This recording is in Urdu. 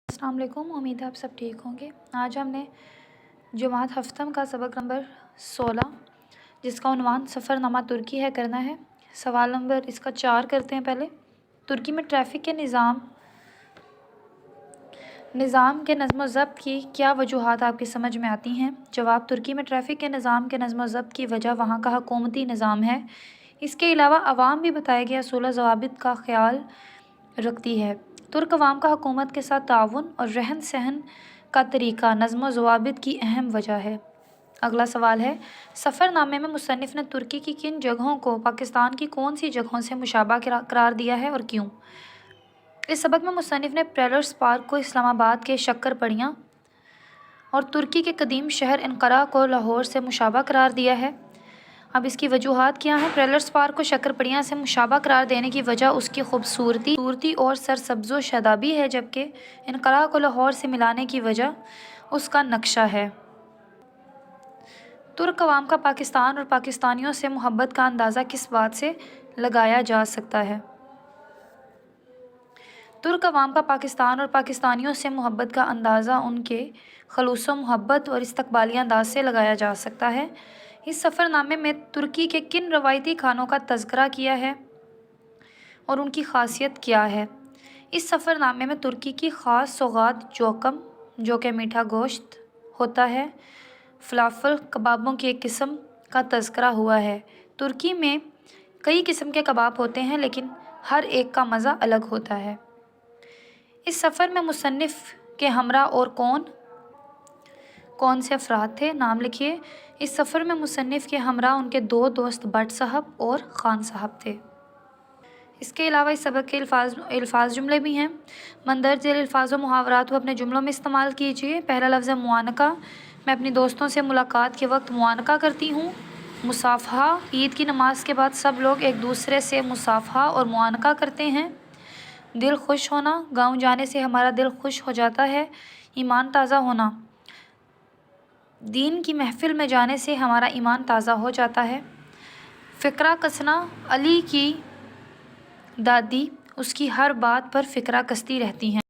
السلام علیکم، امید ہے آپ سب ٹھیک ہوں گے۔ آج ہم نے جماعت ہفتم کا سبق نمبر 16 جس کا عنوان سفر نامہ ترکی ہے کرنا ہے۔ سوال نمبر اس کا 4 کرتے ہیں۔ پہلے ترکی میں ٹریفک کے نظام کے نظم و ضبط کی کیا وجوہات آپ کی سمجھ میں آتی ہیں؟ جواب: ترکی میں ٹریفک کے نظام کے نظم و ضبط کی وجہ وہاں کا حکومتی نظام ہے۔ اس کے علاوہ عوام بھی بتائے گئے اصول و ضوابط کا خیال رکھتی ہے۔ ترک عوام کا حکومت کے ساتھ تعاون اور رہن سہن کا طریقہ نظم و ضوابط کی اہم وجہ ہے۔ اگلا سوال ہے، سفر نامے میں مصنف نے ترکی کی کن جگہوں کو پاکستان کی کون سی جگہوں سے مشابہ قرار دیا ہے اور کیوں؟ اس سبق میں مصنف نے پیلرز پارک کو اسلام آباد کے شکر پڑیاں اور ترکی کے قدیم شہر انقرہ کو لاہور سے مشابہ قرار دیا ہے۔ اب اس کی وجوہات کیا ہیں؟ پیلرز پارک کو شکر پڑیاں سے مشابہ قرار دینے کی وجہ اس کی خوبصورتی اور سرسبز و شادابی ہے، جبکہ انقرہ کو لاہور سے ملانے کی وجہ اس کا نقشہ ہے۔ ترک عوام کا پاکستان اور پاکستانیوں سے محبت کا اندازہ کس بات سے لگایا جا سکتا ہے؟ ترک عوام کا پاکستان اور پاکستانیوں سے محبت کا اندازہ ان کے خلوص و محبت اور استقبالیہ انداز سے لگایا جا سکتا ہے۔ اس سفر نامے میں ترکی کے کن روایتی کھانوں کا تذکرہ کیا ہے اور ان کی خاصیت کیا ہے؟ اس سفر نامے میں ترکی کی خاص سوغات جوکم، جو کہ میٹھا گوشت ہوتا ہے، فلافل کبابوں کی ایک قسم کا تذکرہ ہوا ہے۔ ترکی میں کئی قسم کے کباب ہوتے ہیں، لیکن ہر ایک کا مزہ الگ ہوتا ہے۔ اس سفر میں مصنف کے ہمراہ اور کون سے افراد تھے؟ نام لکھیے۔ اس سفر میں مصنف کے ہمراہ ان کے 2 دوست بٹ صاحب اور خان صاحب تھے۔ اس کے علاوہ اس سبق کے الفاظ جملے بھی ہیں۔ مندرجہ ذیل الفاظ و محاورات کو اپنے جملوں میں استعمال کیجیے۔ پہلا لفظ ہے معانقہ۔ میں اپنی دوستوں سے ملاقات کے وقت معانقہ کرتی ہوں۔ مصافحہ: عید کی نماز کے بعد سب لوگ ایک دوسرے سے مصافحہ اور معانقہ کرتے ہیں۔ دل خوش ہونا: گاؤں جانے سے ہمارا دل خوش ہو جاتا ہے۔ ایمان تازہ ہونا: دین کی محفل میں جانے سے ہمارا ایمان تازہ ہو جاتا ہے۔ فقرہ کسنا: علی کی دادی اس کی ہر بات پر فقرہ کستی رہتی ہیں۔